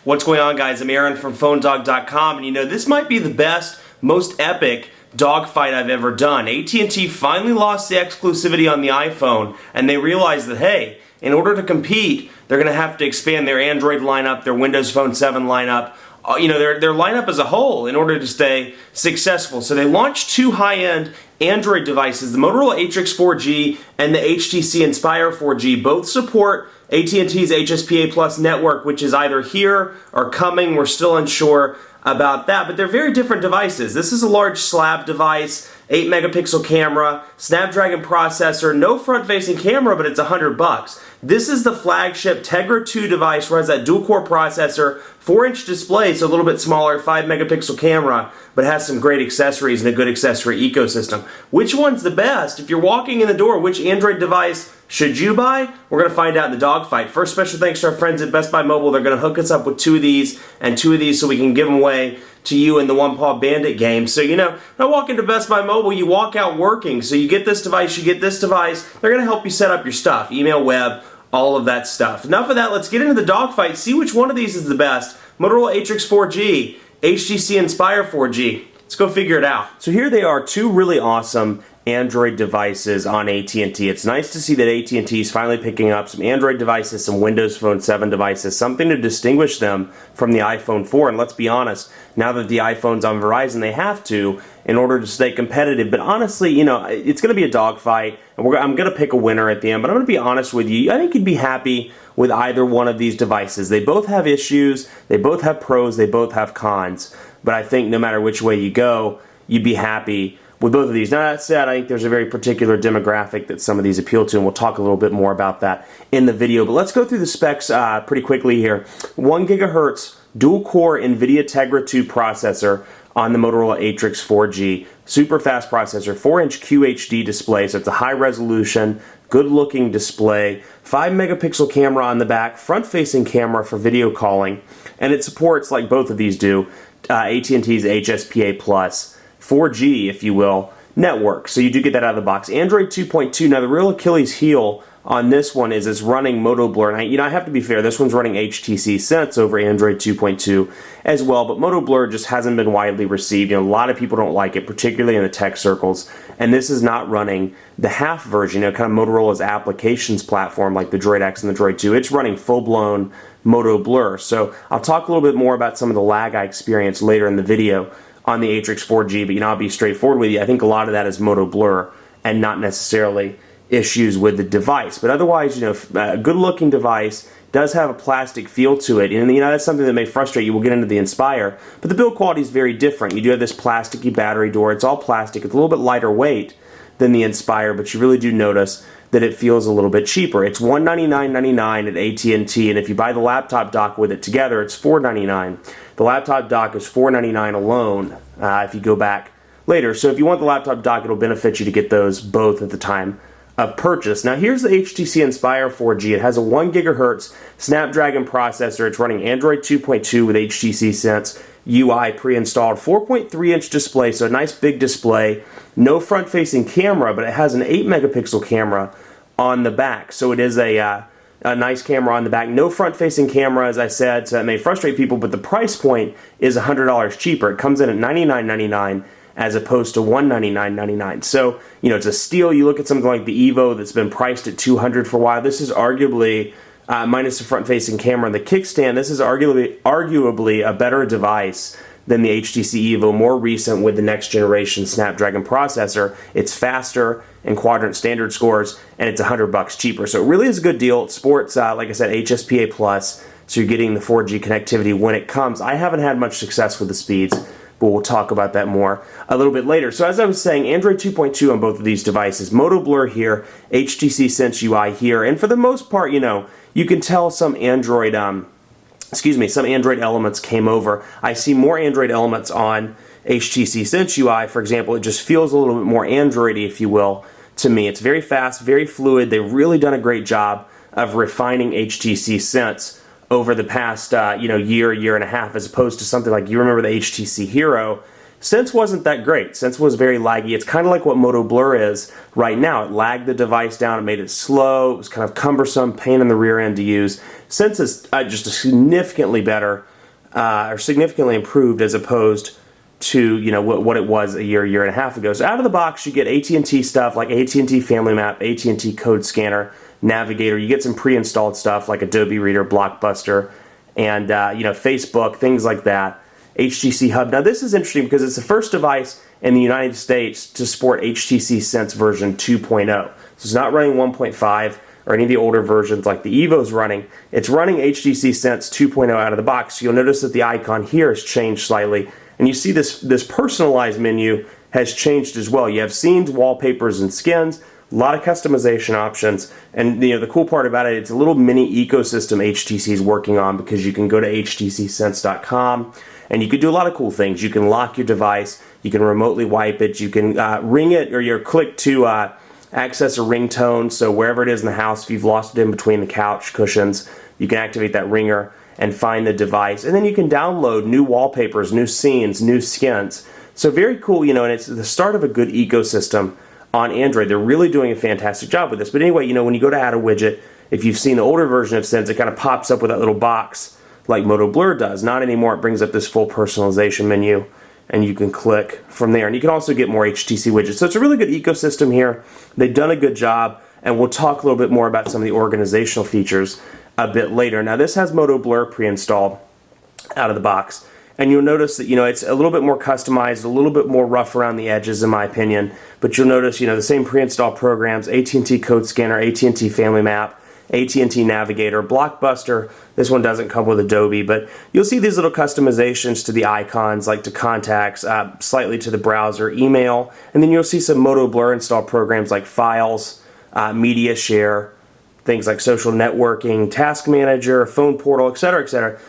What's going on, guys? I'm Aaron from PhoneDog.com, and you know, this might be the best, most epic dogfight I've ever done. AT&T finally lost the exclusivity on the iPhone, and they realized that, hey, in order to compete, they're going to have to expand their Android lineup, their Windows Phone 7 lineup, you know, their lineup as a whole in order to stay successful. So they launched two high-end Android devices, the Motorola Atrix 4G and the HTC Inspire 4G. Both support AT&T's HSPA Plus network, which is either here or coming. We're still unsure about that, but they're very different devices. This is a large slab device, 8 megapixel camera, Snapdragon processor, no front-facing camera, but it's $100. This is the flagship Tegra 2 device, where it has that dual-core processor, 4-inch display, so a little bit smaller, 5 megapixel camera, but it has some great accessories and a good accessory ecosystem. Which one's the best? If you're walking in the door, which Android device should you buy? We're going to find out in the dogfight. First, special thanks to our friends at Best Buy Mobile. They're going to hook us up with two of these and two of these so we can give them away to you in the One Paw Bandit game. So, you know, I walk into Best Buy Mobile, you walk out working. So you get this device, you get this device. They're going to help you set up your stuff, email, web, all of that stuff. Enough of that. Let's get into the dogfight. See which one of these is the best. Motorola Atrix 4G, HTC Inspire 4G. Let's go figure it out. So here they are, two really awesome Android devices on AT&T. It's nice to see that AT&T is finally picking up some Android devices, some Windows Phone 7 devices, something to distinguish them from the iPhone 4. And let's be honest, now that the iPhone's on Verizon, they have to in order to stay competitive. But honestly, you know, it's going to be a dogfight, and I'm going to pick a winner at the end. But I'm going to be honest with you. I think you'd be happy with either one of these devices. They both have issues, they both have pros, they both have cons. But I think no matter which way you go, you'd be happy with both of these. Now, that said, I think there's a very particular demographic that some of these appeal to, and we'll talk a little bit more about that in the video. But let's go through the specs pretty quickly here. 1 gigahertz dual-core NVIDIA Tegra 2 processor on the Motorola Atrix 4G. Super fast processor, 4-inch QHD display, so it's a high-resolution, good-looking display. 5 megapixel camera on the back, front-facing camera for video calling, and it supports, like both of these do, AT&T's HSPA Plus 4G, if you will, network. So you do get that out of the box. Android 2.2. Now the real Achilles heel on this one is it's running MOTOBLUR. And I have to be fair, this one's running HTC Sense over Android 2.2 as well, but MOTOBLUR just hasn't been widely received. You know, a lot of people don't like it, particularly in the tech circles. And this is not running the half version, you know, kind of Motorola's applications platform like the Droid X and the Droid 2. It's running full-blown MOTOBLUR. So I'll talk a little bit more about some of the lag I experienced later in the video on the Atrix 4G, but you know, I'll be straightforward with you. I think a lot of that is MOTOBLUR and not necessarily issues with the device. But otherwise, you know, a good-looking device does have a plastic feel to it, and you know, that's something that may frustrate you. We'll get into the Inspire, but the build quality is very different. You do have this plasticky battery door. It's all plastic. It's a little bit lighter weight than the Inspire, but you really do notice that it feels a little bit cheaper. It's $199.99 at AT&T, and if you buy the laptop dock with it together, it's $499. The laptop dock is $499 alone if you go back later. So if you want the laptop dock, it'll benefit you to get those both at the time of purchase. Now here's the HTC Inspire 4G. It has a 1 gigahertz Snapdragon processor. It's running Android 2.2 with HTC Sense UI pre-installed. 4.3-inch display, so a nice big display. No front-facing camera, but it has an 8 megapixel camera on the back. So it is a nice camera on the back. No front-facing camera, as I said, so that may frustrate people, but the price point is $100 cheaper. It comes in at $99.99 as opposed to $199.99. So, you know, it's a steal. You look at something like the Evo that's been priced at $200 for a while. This is arguably, minus the front-facing camera and the kickstand, this is arguably a better device than the HTC Evo, more recent with the next generation Snapdragon processor. It's faster in quadrant standard scores, and it's $100 cheaper. So it really is a good deal. It sports, like I said, HSPA Plus, so you're getting the 4G connectivity when it comes. I haven't had much success with the speeds, but we'll talk about that more a little bit later. So as I was saying, Android 2.2 on both of these devices, MOTOBLUR here, HTC Sense UI here, and for the most part, you know, you can tell some Android some Android elements came over. I see more Android elements on HTC Sense UI, for example. It just feels a little bit more Android-y, if you will, to me. It's very fast, very fluid. They've really done a great job of refining HTC Sense over the past year and a half, as opposed to something like, you remember the HTC Hero. Sense wasn't that great. Sense was very laggy. It's kind of like what MOTOBLUR is right now. It lagged the device down. It made it slow. It was kind of cumbersome, pain in the rear end to use. Sense is just a significantly better are significantly improved as opposed to what it was a year and a half ago. So out of the box, you get AT&T stuff like AT&T Family Map, AT&T Code Scanner, Navigator. You get some pre-installed stuff like Adobe Reader, Blockbuster, and Facebook, things like that. HTC Hub. Now this is interesting because it's the first device in the United States to support HTC Sense version 2.0. So it's not running 1.5 or any of the older versions like the Evo's running. It's running HTC Sense 2.0 out of the box. So you'll notice that the icon here has changed slightly. And you see this personalized menu has changed as well. You have scenes, wallpapers, and skins. A lot of customization options. And the cool part about it, it's a little mini ecosystem HTC is working on because you can go to htcsense.com and you can do a lot of cool things. You can lock your device. You can remotely wipe it. You can ring it or you click to access a ringtone. So wherever it is in the house, if you've lost it in between the couch cushions, you can activate that ringer and find the device. And then you can download new wallpapers, new scenes, new skins. So very cool, and it's the start of a good ecosystem on Android. They're really doing a fantastic job with this. But anyway, when you go to add a widget, if you've seen the older version of Sense, it kind of pops up with that little box like MOTOBLUR does. Not anymore. It brings up this full personalization menu, and you can click from there. And you can also get more HTC widgets. So it's a really good ecosystem here. They've done a good job, and we'll talk a little bit more about some of the organizational features a bit later. Now this has MOTOBLUR pre-installed out of the box, and you'll notice that it's a little bit more customized, a little bit more rough around the edges in my opinion, but you'll notice the same pre-installed programs: AT&T Code Scanner, AT&T Family Map, AT&T Navigator, Blockbuster. This one doesn't come with Adobe, but you'll see these little customizations to the icons, like to contacts, slightly to the browser, email, and then you'll see some MOTOBLUR installed programs like Files, Media Share, things like social networking, task manager, phone portal, etc., etc.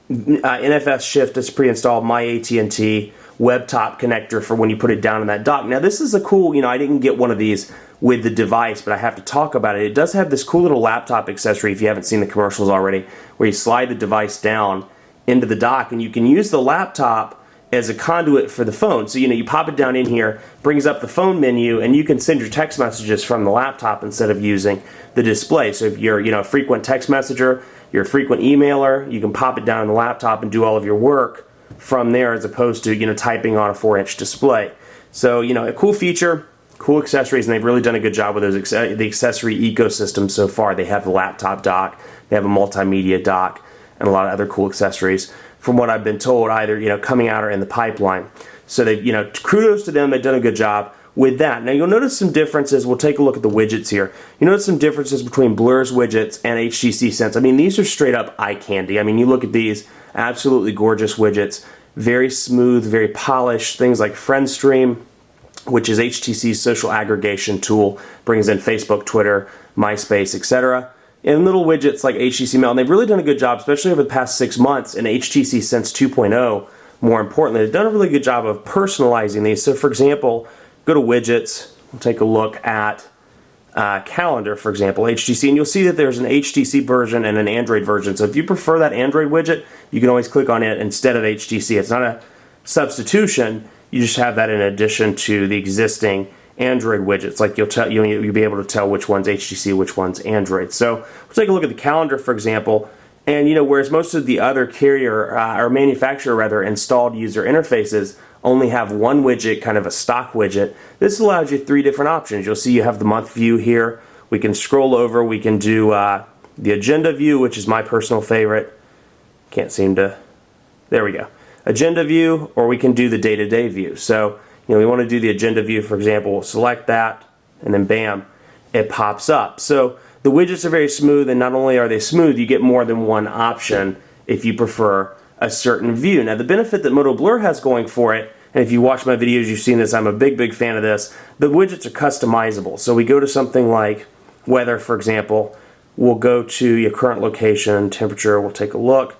NFS Shift is pre-installed, My AT&T, WebTop connector for when you put it down in that dock. Now this is a cool, I didn't get one of these with the device, but I have to talk about it. It does have this cool little laptop accessory, if you haven't seen the commercials already, where you slide the device down into the dock, and you can use the laptop as a conduit for the phone. So you pop it down in here, brings up the phone menu, and you can send your text messages from the laptop instead of using the display. So if you're a frequent text messenger, you're a frequent emailer, you can pop it down on the laptop and do all of your work from there as opposed to typing on a 4-inch display. So a cool feature, cool accessories, and they've really done a good job with those the accessory ecosystem so far. They have the laptop dock, they have a multimedia dock, and a lot of other cool accessories, from what I've been told, either coming out or in the pipeline. So they, kudos to them. They've done a good job with that. Now you'll notice some differences. We'll take a look at the widgets here. You notice some differences between Blur's widgets and HTC Sense. I mean, these are straight up eye candy. I mean, you look at these, absolutely gorgeous widgets, very smooth, very polished. Things like FriendStream, which is HTC's social aggregation tool, brings in Facebook, Twitter, MySpace, etc. And little widgets like HTC Mail, and they've really done a good job, especially over the past 6 months in HTC Sense 2.0. More importantly, they've done a really good job of personalizing these. So for example, go to widgets, we'll take a look at calendar, for example, HTC, and you'll see that there's an HTC version and an Android version. So if you prefer that Android widget, you can always click on it instead of HTC. It's not a substitution, you just have that in addition to the existing Android widgets. Like you'll be able to tell which one's HTC, which one's Android. So we'll take a look at the calendar, for example, and whereas most of the other carrier or manufacturer rather installed user interfaces only have one widget, kind of a stock widget, this allows you 3 different options. You'll see you have the month view here. We can scroll over. We can do the agenda view, which is my personal favorite. Can't seem to. There we go. Agenda view, or we can do the day-to-day view. So we want to do the agenda view, for example. We'll select that, and then bam, it pops up. So the widgets are very smooth, and not only are they smooth, you get more than one option if you prefer a certain view. Now the benefit that MOTOBLUR has going for it, and if you watch my videos, you've seen this, I'm a big fan of this, the widgets are customizable. So we go to something like weather, for example. We'll go to your current location, temperature, we'll take a look.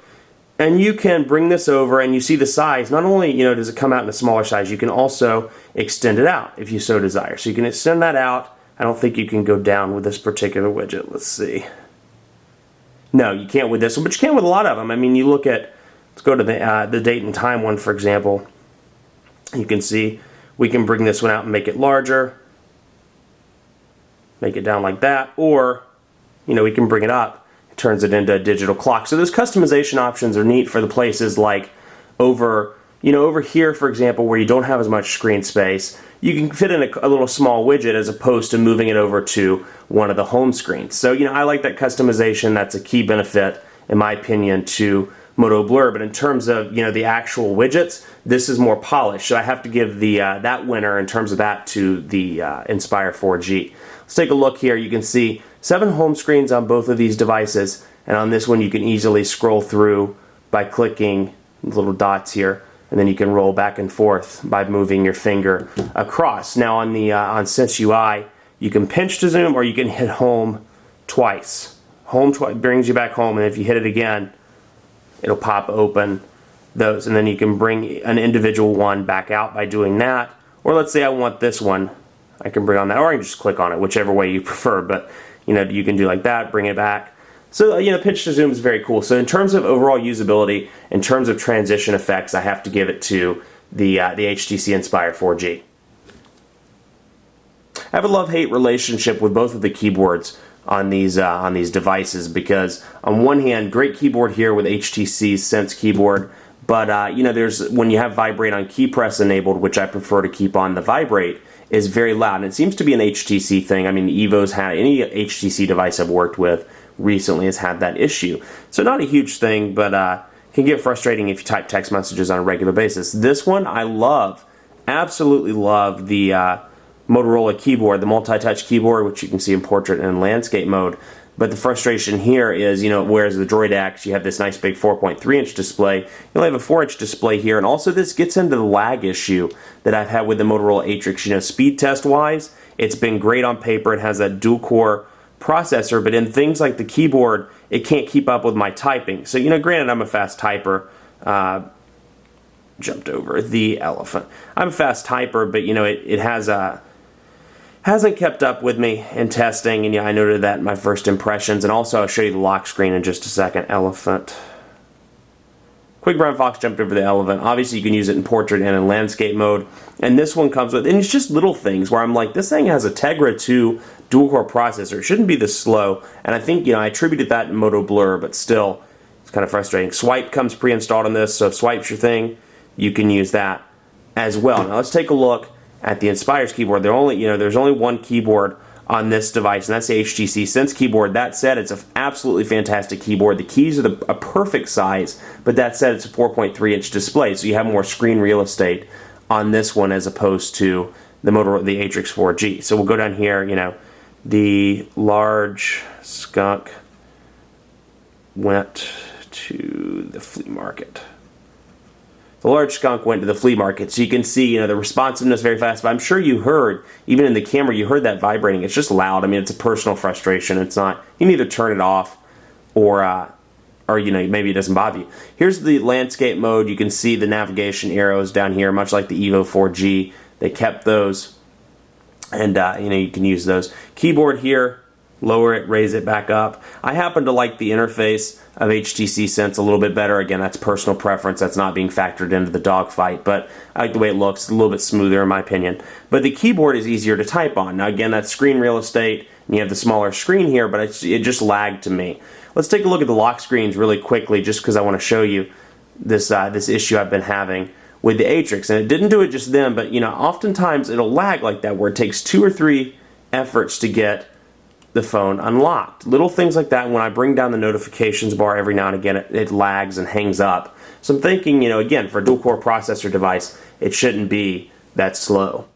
And you can bring this over and you see the size. Not only does it come out in a smaller size, you can also extend it out if you so desire. So you can extend that out. I don't think you can go down with this particular widget. Let's see. No, you can't with this one, but you can with a lot of them. I mean, you look at, let's go to the date and time one, for example. You can see we can bring this one out and make it larger, make it down like that, or we can bring it up turns it into a digital clock. So those customization options are neat for the places like over here, for example, where you don't have as much screen space. You can fit in a little small widget as opposed to moving it over to one of the home screens. So, I like that customization. That's a key benefit, in my opinion, to MOTOBLUR. But in terms of, the actual widgets, this is more polished. So I have to give the that winner in terms of that to the Inspire 4G. Let's take a look here. You can see 7 home screens on both of these devices. And on this one, you can easily scroll through by clicking little dots here. And then you can roll back and forth by moving your finger across. Now on the Sense UI, you can pinch to zoom or you can hit home twice. Home twice brings you back home, and if you hit it again, it'll pop open those. And then you can bring an individual one back out by doing that. Or let's say I want this one, I can bring on that, or I can just click on it, whichever way you prefer. But you can do like that, bring it back. So, pinch to zoom is very cool. So in terms of overall usability, in terms of transition effects, I have to give it to the HTC Inspire 4G. I have a love-hate relationship with both of the keyboards on these devices because, on one hand, great keyboard here with HTC's Sense keyboard, but there's when you have vibrate on key press enabled, which I prefer to keep on, the vibrate is very loud, and it seems to be an HTC thing. I mean, Evo's had any HTC device I've worked with recently has had that issue. So not a huge thing, but can get frustrating if you type text messages on a regular basis. This one I love, absolutely love the Motorola keyboard, the multi-touch keyboard, which you can see in portrait and landscape mode. But the frustration here is, whereas the Droid X, you have this nice big 4.3-inch display, you only have a 4-inch display here, and also this gets into the lag issue that I've had with the Motorola Atrix. Speed test-wise, it's been great on paper. It has that dual-core processor, but in things like the keyboard, it can't keep up with my typing. So, granted, I'm a fast typer. Jumped over the elephant. I'm a fast typer, but, it hasn't kept up with me in testing, and I noted that in my first impressions. And also, I'll show you the lock screen in just a second. Elephant. Quick Brown Fox jumped over the elephant. Obviously, you can use it in portrait and in landscape mode. And this one comes with, and it's just little things where I'm like, this thing has a Tegra 2 dual-core processor. It shouldn't be this slow. And I think, I attributed that to MOTOBLUR, but still, it's kind of frustrating. Swipe comes pre-installed on this, so if Swipe's your thing, you can use that as well. Now, let's take a look at the Inspire's keyboard. There's only one keyboard on this device, and that's the HTC Sense keyboard. That said, it's an absolutely fantastic keyboard. The keys are a perfect size, but that said, it's a 4.3-inch display, so you have more screen real estate on this one as opposed to the Atrix 4G. So we'll go down here, the large skunk went to the flea market. The large skunk went to the flea market, so you can see, the responsiveness very fast. But I'm sure you heard, even in the camera, you heard that vibrating. It's just loud. I mean, it's a personal frustration. It's not. You can either turn it off, or maybe it doesn't bother you. Here's the landscape mode. You can see the navigation arrows down here, much like the Evo 4G. They kept those, and you can use those. Keyboard here. Lower it, raise it back up. I happen to like the interface of HTC Sense a little bit better. Again, that's personal preference. That's not being factored into the Dogfight, but I like the way it looks. It's a little bit smoother in my opinion. But the keyboard is easier to type on. Now again, that's screen real estate, and you have the smaller screen here, but it just lagged to me. Let's take a look at the lock screens really quickly, just because I want to show you this issue I've been having with the Atrix. And it didn't do it just then, but oftentimes it'll lag like that, where it takes 2 or 3 efforts to get the phone unlocked. Little things like that. When I bring down the notifications bar every now and again, it lags and hangs up. So I'm thinking, again, for a dual-core processor device, it shouldn't be that slow.